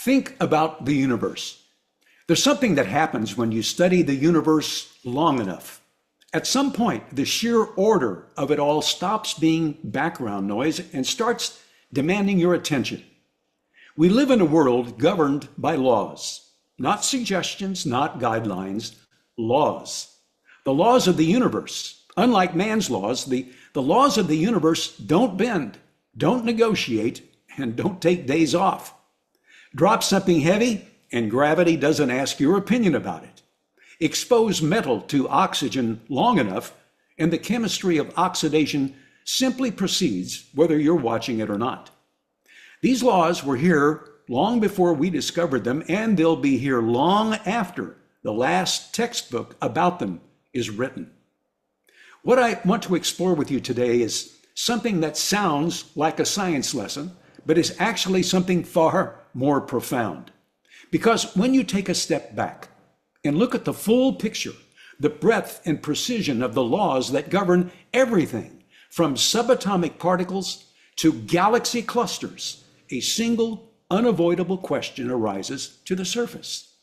Think about the universe. There's something that happens when you study the universe long enough. At some point, the sheer order of it all stops being background noise and starts demanding your attention. We live in a world governed by laws, not suggestions, not guidelines, laws. The laws of the universe. Unlike man's laws, the laws of the universe don't bend, don't negotiate, and don't take days off. Drop something heavy, and gravity doesn't ask your opinion about it. Expose metal to oxygen long enough, and the chemistry of oxidation simply proceeds whether you're watching it or not. These laws were here long before we discovered them, and they'll be here long after the last textbook about them is written. What I want to explore with you today is something that sounds like a science lesson, but is actually something far more profound. Because when you take a step back and look at the full picture, the breadth and precision of the laws that govern everything from subatomic particles to galaxy clusters, a single unavoidable question arises to the surface.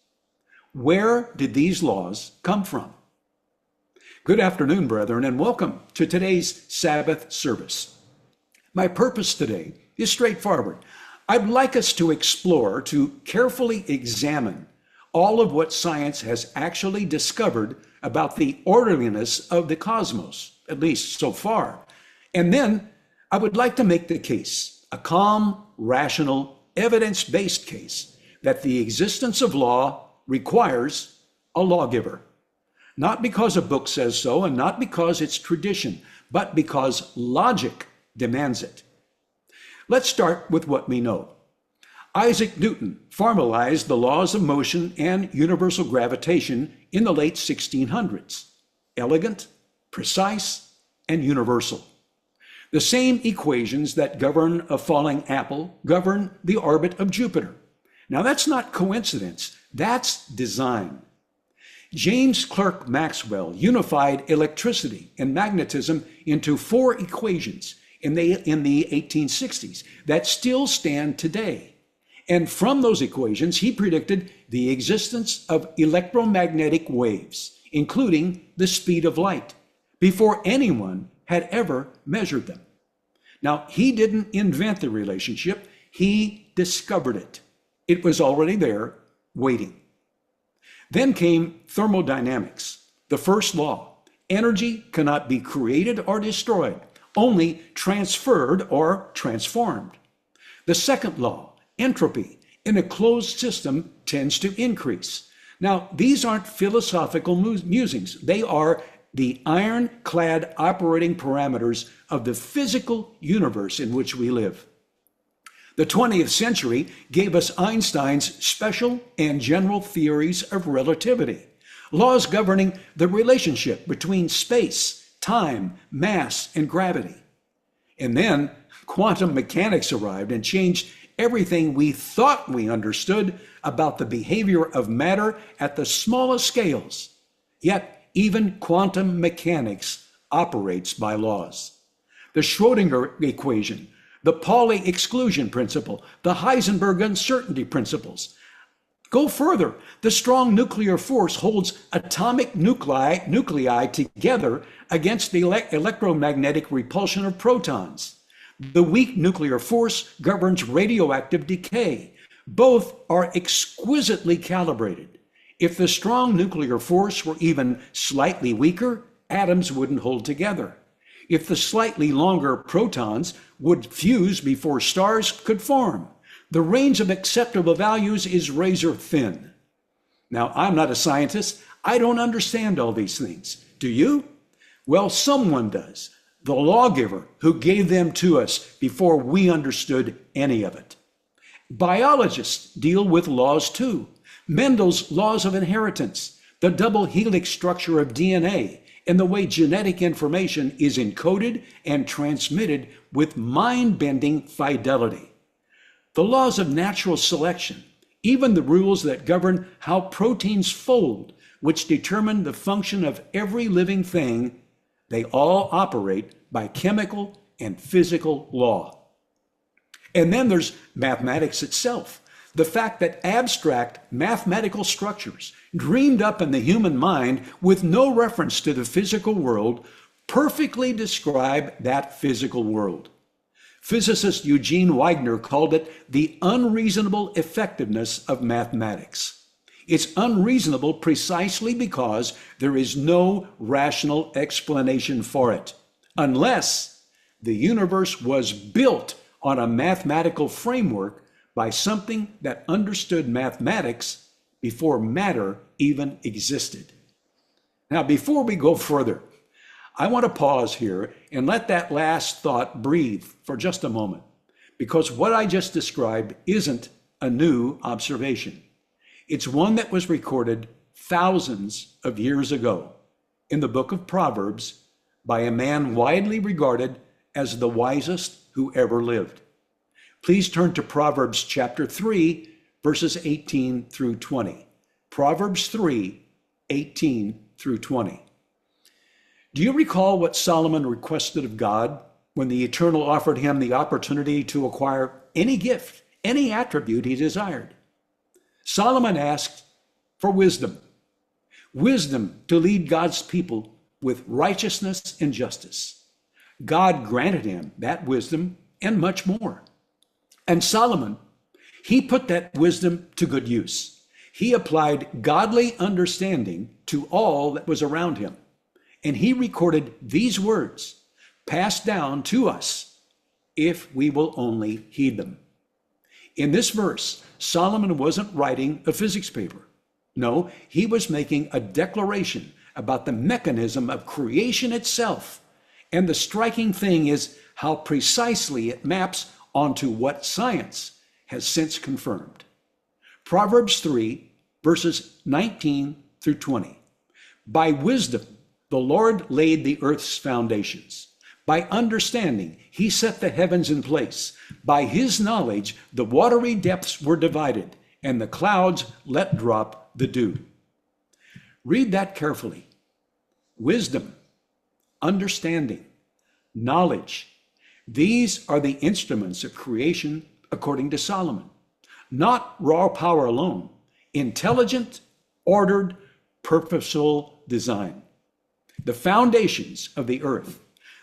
Where did these laws come from? Good afternoon, brethren, and welcome to today's Sabbath service. My purpose today is straightforward. I'd like us to explore, to carefully examine all of what science has actually discovered about the orderliness of the cosmos, at least so far. And then I would like to make the case, a calm, rational, evidence-based case, that the existence of law requires a lawgiver. Not because a book says so, and not because it's tradition, but because logic demands it. Let's start with what we know. Isaac Newton formalized the laws of motion and universal gravitation in the late 1600s. Elegant, precise, and universal. The same equations that govern a falling apple govern the orbit of Jupiter. Now that's not coincidence, that's design. James Clerk Maxwell unified electricity and magnetism into 4 equations in the 1860s that still stand today. And from those equations, he predicted the existence of electromagnetic waves, including the speed of light, before anyone had ever measured them. Now, he didn't invent the relationship, he discovered it. It was already there, waiting. Then came thermodynamics, the first law. Energy cannot be created or destroyed, only transferred or transformed. The second law, entropy in a closed system tends to increase. Now, these aren't philosophical musings. They are the ironclad operating parameters of the physical universe in which we live. The 20th century gave us Einstein's special and general theories of relativity, laws governing the relationship between space, time, mass, and gravity. And then quantum mechanics arrived and changed everything we thought we understood about the behavior of matter at the smallest scales. Yet even quantum mechanics operates by laws. The Schrödinger equation, the Pauli exclusion principle, the Heisenberg uncertainty principles. Go further, the strong nuclear force holds atomic nuclei together against the electromagnetic repulsion of protons. The weak nuclear force governs radioactive decay. Both are exquisitely calibrated. If the strong nuclear force were even slightly weaker, atoms wouldn't hold together. If the slightly longer protons would fuse before stars could form. The range of acceptable values is razor thin. Now, I'm not a scientist. I don't understand all these things. Do you? Well, someone does. The lawgiver who gave them to us before we understood any of it. Biologists deal with laws too. Mendel's laws of inheritance, the double helix structure of DNA, and the way genetic information is encoded and transmitted with mind-bending fidelity. The laws of natural selection, even the rules that govern how proteins fold, which determine the function of every living thing, they all operate by chemical and physical law. And then there's mathematics itself. The fact that abstract mathematical structures dreamed up in the human mind with no reference to the physical world perfectly describe that physical world. Physicist Eugene Wigner called it the unreasonable effectiveness of mathematics. It's unreasonable precisely because there is no rational explanation for it, unless the universe was built on a mathematical framework by something that understood mathematics before matter even existed. Now, before we go further, I want to pause here and let that last thought breathe for just a moment, because what I just described isn't a new observation. It's one that was recorded thousands of years ago in the book of Proverbs by a man widely regarded as the wisest who ever lived. Please turn to Proverbs chapter 3, verses 18 through 20. Proverbs 3, 18 through 20. Do you recall what Solomon requested of God when the Eternal offered him the opportunity to acquire any gift, any attribute he desired? Solomon asked for wisdom, wisdom to lead God's people with righteousness and justice. God granted him that wisdom and much more. And Solomon, he put that wisdom to good use. He applied godly understanding to all that was around him. And he recorded these words, passed down to us, if we will only heed them. In this verse, Solomon wasn't writing a physics paper. No, he was making a declaration about the mechanism of creation itself. And the striking thing is how precisely it maps onto what science has since confirmed. Proverbs 3, verses 19 through 20. By wisdom, the Lord laid the earth's foundations. By understanding, he set the heavens in place. By his knowledge, the watery depths were divided, and the clouds let drop the dew. Read that carefully. Wisdom, understanding, knowledge. These are the instruments of creation according to Solomon. Not raw power alone, intelligent, ordered, purposeful design. The foundations of the earth,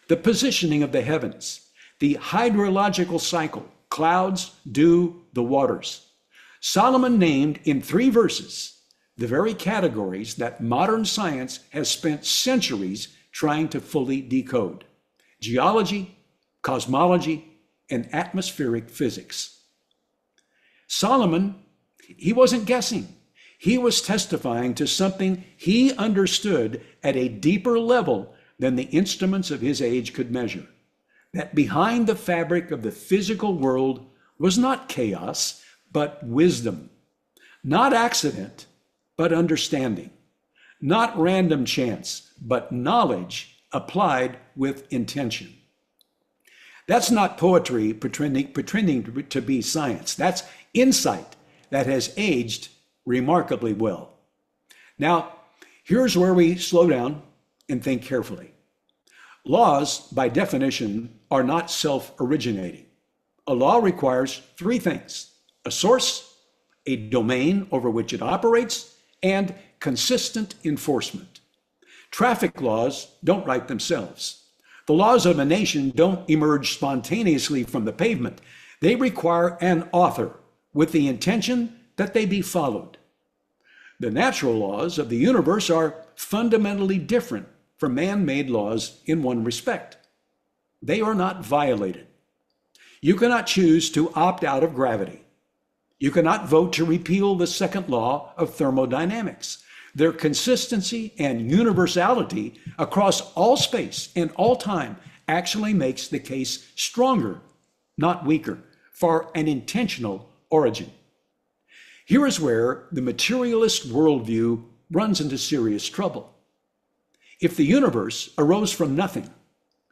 the positioning of the heavens, the hydrological cycle, clouds, dew, the waters. Solomon named in 3 verses the very categories that modern science has spent centuries trying to fully decode: geology, cosmology, and atmospheric physics. Solomon, he wasn't guessing. He was testifying to something he understood at a deeper level than the instruments of his age could measure. That behind the fabric of the physical world was not chaos, but wisdom. Not accident, but understanding. Not random chance, but knowledge applied with intention. That's not poetry pretending to be science. That's insight that has aged remarkably well. Now, here's where we slow down and think carefully. Laws, by definition, are not self-originating. A law requires 3 things: a source, a domain over which it operates, and consistent enforcement. Traffic laws don't write themselves. The laws of a nation don't emerge spontaneously from the pavement. They require an author with the intention that they be followed. The natural laws of the universe are fundamentally different from man-made laws in one respect. They are not violated. You cannot choose to opt out of gravity. You cannot vote to repeal the second law of thermodynamics. Their consistency and universality across all space and all time actually makes the case stronger, not weaker, for an intentional origin. Here is where the materialist worldview runs into serious trouble. If the universe arose from nothing,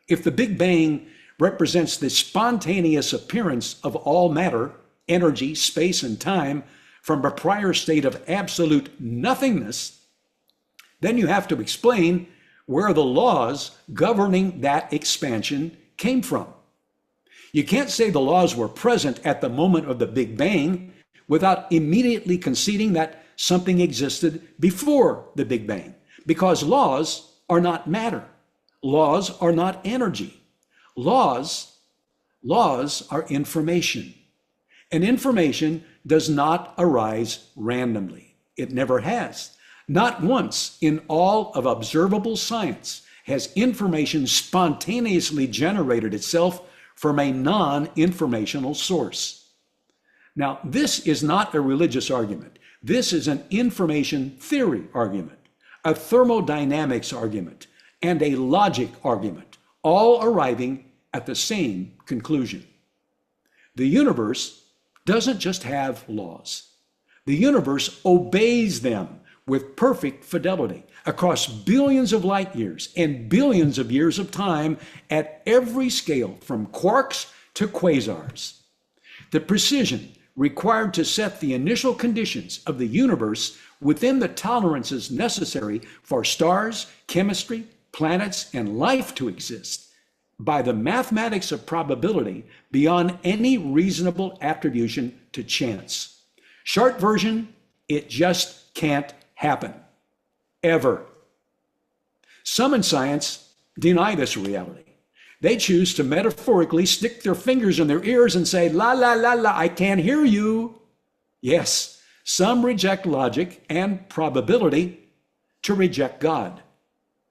if the Big Bang represents the spontaneous appearance of all matter, energy, space, and time from a prior state of absolute nothingness, then you have to explain where the laws governing that expansion came from. You can't say the laws were present at the moment of the Big Bang without immediately conceding that something existed before the Big Bang, because laws are not matter. Laws are not energy. Laws are information. And information does not arise randomly. It never has. Not once in all of observable science has information spontaneously generated itself from a non-informational source. Now, this is not a religious argument. This is an information theory argument, a thermodynamics argument, and a logic argument, all arriving at the same conclusion. The universe doesn't just have laws. The universe obeys them with perfect fidelity across billions of light years and billions of years of time at every scale, from quarks to quasars. The precision required to set the initial conditions of the universe within the tolerances necessary for stars, chemistry, planets, and life to exist by the mathematics of probability beyond any reasonable attribution to chance. Short version, it just can't happen. Ever. Some in science deny this reality. They choose to metaphorically stick their fingers in their ears and say, la, la, la, la, I can't hear you. Yes, some reject logic and probability to reject God.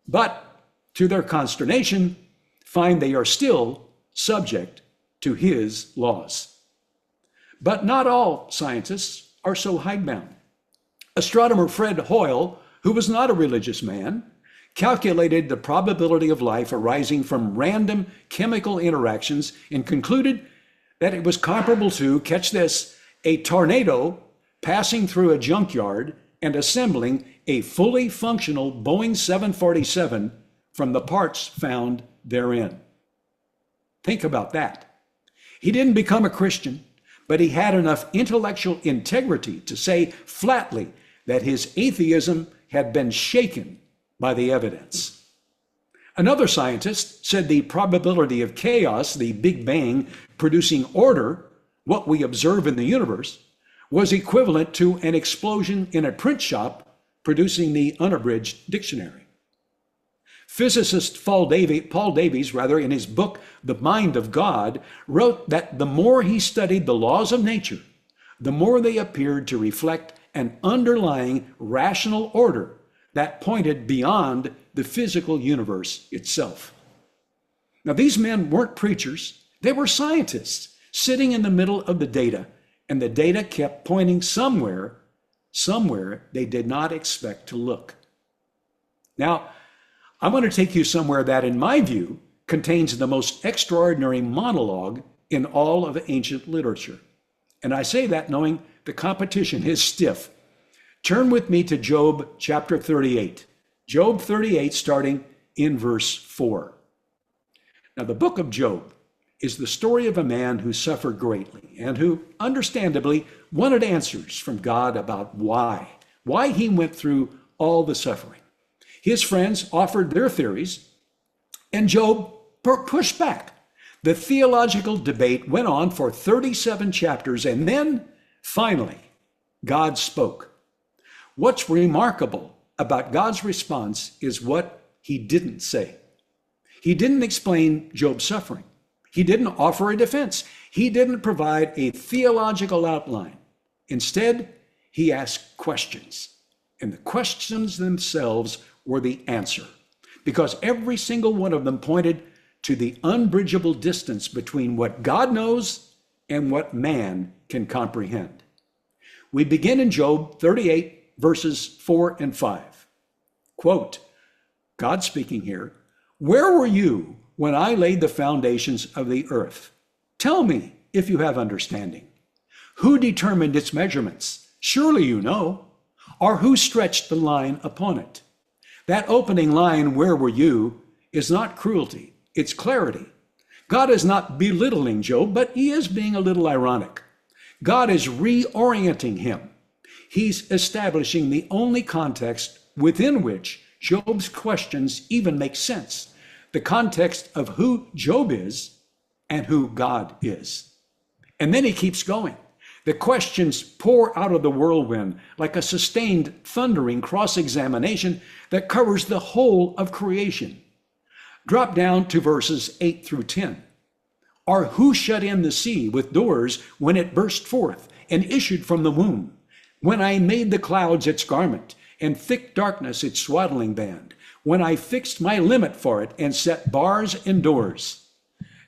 But to their consternation, find they are still subject to his laws. But not all scientists are so hidebound. Astronomer Fred Hoyle, who was not a religious man, calculated the probability of life arising from random chemical interactions and concluded that it was comparable to, catch this, a tornado passing through a junkyard and assembling a fully functional Boeing 747 from the parts found therein. Think about that. He didn't become a Christian, but he had enough intellectual integrity to say flatly that his atheism had been shaken by the evidence. Another scientist said the probability of chaos, the Big Bang, producing order, what we observe in the universe, was equivalent to an explosion in a print shop producing the unabridged dictionary. Physicist Paul Davies, in his book, The Mind of God, wrote that the more he studied the laws of nature, the more they appeared to reflect an underlying rational order that pointed beyond the physical universe itself. Now, these men weren't preachers. They were scientists sitting in the middle of the data, and the data kept pointing somewhere they did not expect to look. Now, I want to take you somewhere that, in my view, contains the most extraordinary monologue in all of ancient literature. And I say that knowing the competition is stiff. Turn with me to Job chapter 38. Job 38, starting in verse 4. Now, the book of Job is the story of a man who suffered greatly and who, understandably, wanted answers from God about why he went through all the suffering. His friends offered their theories, and Job pushed back. The theological debate went on for 37 chapters, and then, finally, God spoke. What's remarkable about God's response is what he didn't say. He didn't explain Job's suffering. He didn't offer a defense. He didn't provide a theological outline. Instead, he asked questions, and the questions themselves were the answer, because every single one of them pointed to the unbridgeable distance between what God knows and what man can comprehend. We begin in Job 38, verses 4 and 5. Quote, God speaking here, "Where were you when I laid the foundations of the earth? Tell me if you have understanding. Who determined its measurements? Surely you know. Or who stretched the line upon it?" That opening line, "Where were you?" is not cruelty, it's clarity. God is not belittling Job, but he is being a little ironic. God is reorienting him. He's establishing the only context within which Job's questions even make sense, the context of who Job is and who God is. And then he keeps going. The questions pour out of the whirlwind like a sustained, thundering cross-examination that covers the whole of creation. Drop down to verses 8 through 10. Or who shut in the sea with doors when it burst forth and issued from the womb? When I made the clouds its garment and thick darkness its swaddling band, when I fixed my limit for it and set bars and doors.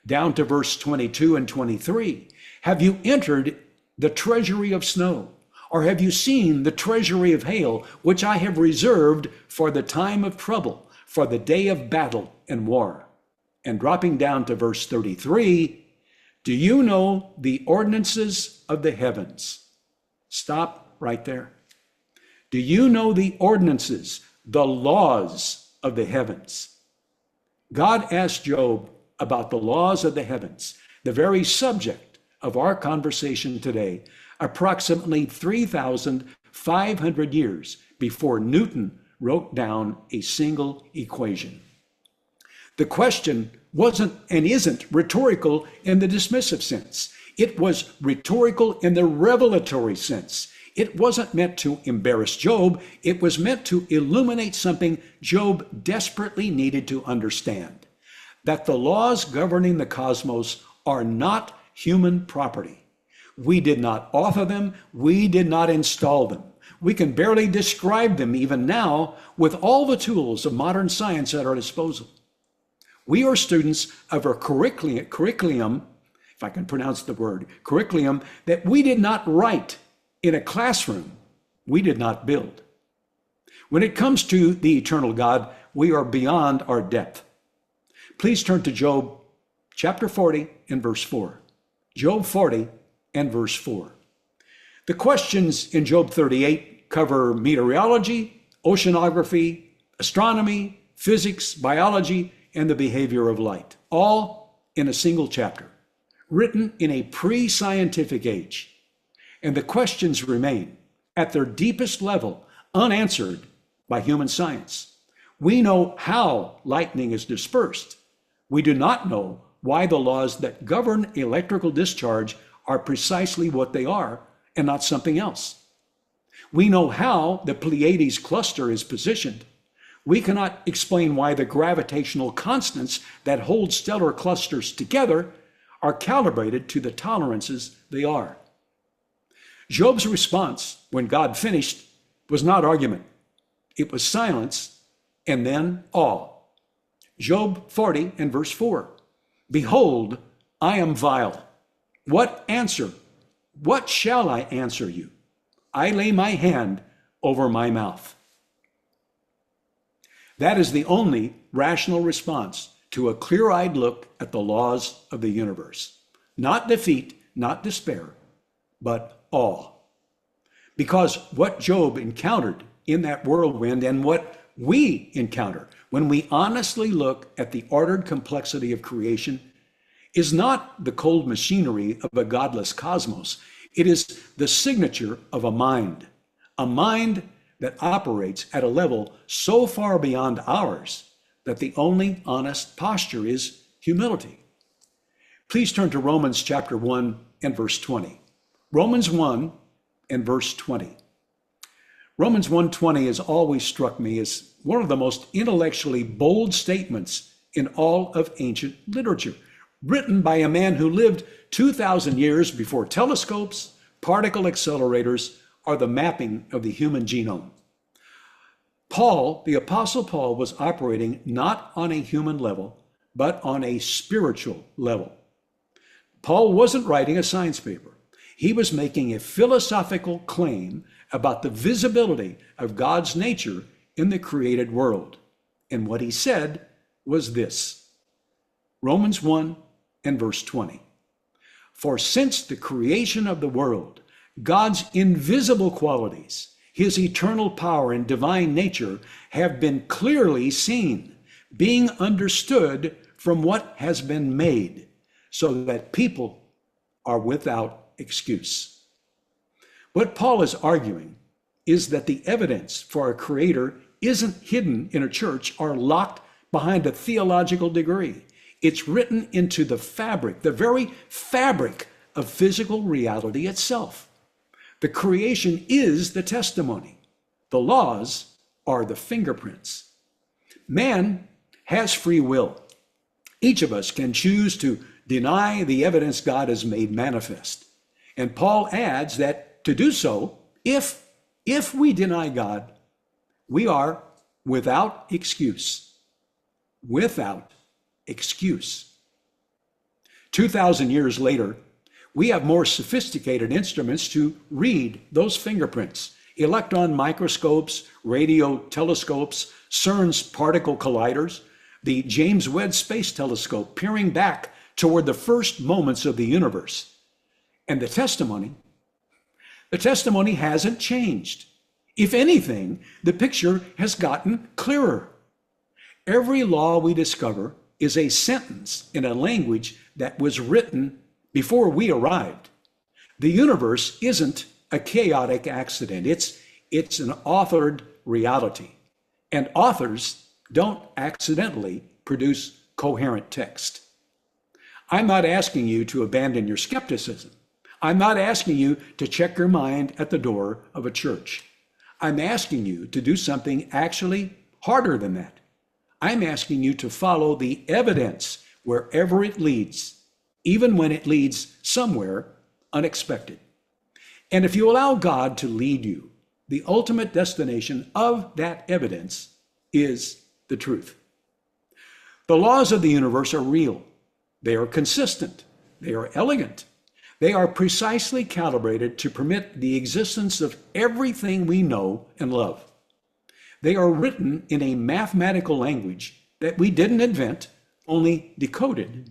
Down to verse 22 and 23. Have you entered the treasury of snow? Or have you seen the treasury of hail, which I have reserved for the time of trouble, for the day of battle and war? And dropping down to verse 33, do you know the ordinances of the heavens? Stop right there. Do you know the ordinances, the laws of the heavens? God asked Job about the laws of the heavens, the very subject of our conversation today, approximately 3,500 years before Newton wrote down a single equation. The question wasn't and isn't rhetorical in the dismissive sense. It was rhetorical in the revelatory sense. It wasn't meant to embarrass Job. It was meant to illuminate something Job desperately needed to understand, that the laws governing the cosmos are not human property. We did not author them. We did not install them. We can barely describe them even now with all the tools of modern science at our disposal. We are students of a curriculum, if I can pronounce the word, curriculum, that we did not write in a classroom. We did not build. When it comes to the eternal God, we are beyond our depth. Please turn to Job chapter 40 and verse 4. Job 40 and verse 4. The questions in Job 38 cover meteorology, oceanography, astronomy, physics, biology, and the behavior of light, all in a single chapter, written in a pre-scientific age. And the questions remain, at their deepest level, unanswered by human science. We know how lightning is dispersed. We do not know why the laws that govern electrical discharge are precisely what they are and not something else. We know how the Pleiades cluster is positioned. We cannot explain why the gravitational constants that hold stellar clusters together are calibrated to the tolerances they are. Job's response when God finished was not argument. It was silence and then awe. Job 40 and verse 4. Behold, I am vile. What answer? What shall I answer you? I lay my hand over my mouth. That is the only rational response to a clear-eyed look at the laws of the universe. Not defeat, not despair, but awe. Because what Job encountered in that whirlwind and what we encounter when we honestly look at the ordered complexity of creation is not the cold machinery of a godless cosmos. It is the signature of a mind that operates at a level so far beyond ours that the only honest posture is humility. Please turn to Romans chapter 1 and verse 20. Romans 1 and verse 20. Romans 1:20 has always struck me as one of the most intellectually bold statements in all of ancient literature, written by a man who lived 2,000 years before telescopes, particle accelerators, or the mapping of the human genome. Paul, the Apostle Paul, was operating not on a human level, but on a spiritual level. Paul wasn't writing a science paper. He was making a philosophical claim about the visibility of God's nature in the created world. And what he said was this, Romans 1 and verse 20. For since the creation of the world, God's invisible qualities, his eternal power and divine nature have been clearly seen, being understood from what has been made, so that people are without excuse. What Paul is arguing is that the evidence for a creator isn't hidden in a church or locked behind a theological degree. It's written into the fabric, the very fabric of physical reality itself. The creation is the testimony. The laws are the fingerprints. Man has free will. Each of us can choose to deny the evidence God has made manifest. And Paul adds that to do so, if we deny God, we are without excuse. Without excuse. 2,000 years later, we have more sophisticated instruments to read those fingerprints. Electron microscopes, radio telescopes, CERN's particle colliders, the James Webb Space Telescope peering back toward the first moments of the universe. And the testimony hasn't changed. If anything, the picture has gotten clearer. Every law we discover is a sentence in a language that was written before we arrived. The universe isn't a chaotic accident. It's an authored reality. And authors don't accidentally produce coherent text. I'm not asking you to abandon your skepticism. I'm not asking you to check your mind at the door of a church. I'm asking you to do something actually harder than that. I'm asking you to follow the evidence wherever it leads, even when it leads somewhere unexpected. And if you allow God to lead you, the ultimate destination of that evidence is the truth. The laws of the universe are real. They are consistent. They are elegant. They are precisely calibrated to permit the existence of everything we know and love. They are written in a mathematical language that we didn't invent, only decoded.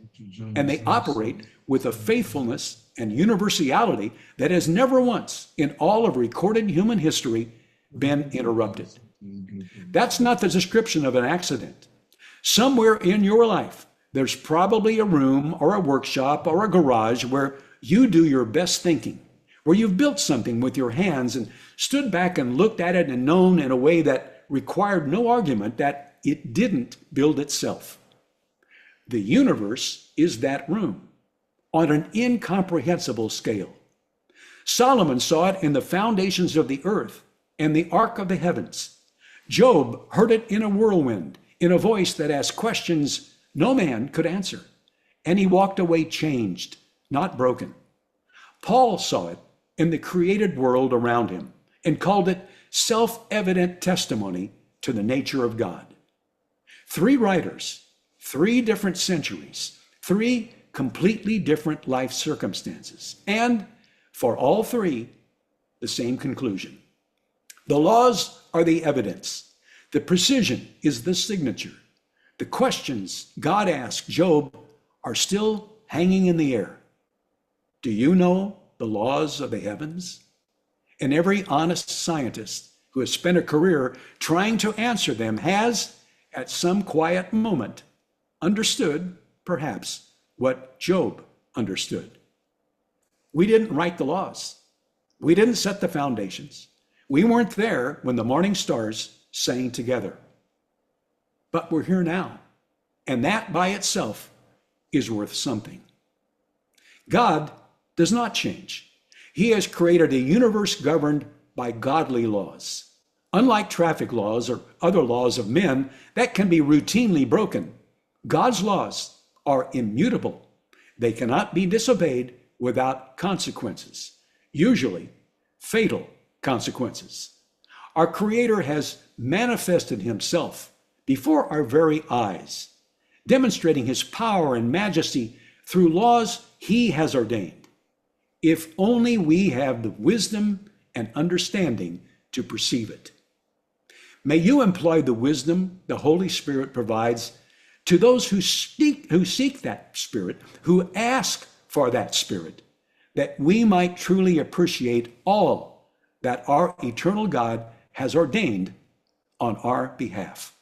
And they operate with a faithfulness and universality that has never once in all of recorded human history been interrupted. That's not the description of an accident. Somewhere in your life, there's probably a room or a workshop or a garage where you do your best thinking, where you've built something with your hands and stood back and looked at it and known in a way that required no argument that it didn't build itself. The universe is that room on an incomprehensible scale. Solomon saw it in the foundations of the earth and the ark of the heavens. Job heard it in a whirlwind, in a voice that asked questions no man could answer. And he walked away changed, not broken. Paul saw it in the created world around him and called it self-evident testimony to the nature of God. 3 writers, 3 different centuries, 3 completely different life circumstances, and for all 3, the same conclusion. The laws are the evidence. The precision is the signature. The questions God asked Job are still hanging in the air. Do you know the laws of the heavens? And every honest scientist who has spent a career trying to answer them has, at some quiet moment, understood, perhaps, what Job understood. We didn't write the laws. We didn't set the foundations. We weren't there when the morning stars sang together. But we're here now, and that by itself is worth something. God does not change. He has created a universe governed by godly laws. Unlike traffic laws or other laws of men that can be routinely broken, God's laws are immutable. They cannot be disobeyed without consequences, usually fatal consequences. Our Creator has manifested himself before our very eyes, demonstrating his power and majesty through laws he has ordained. If only we have the wisdom and understanding to perceive it. May you employ the wisdom the Holy Spirit provides to those who seek that Spirit, who ask for that Spirit, that we might truly appreciate all that our eternal God has ordained on our behalf.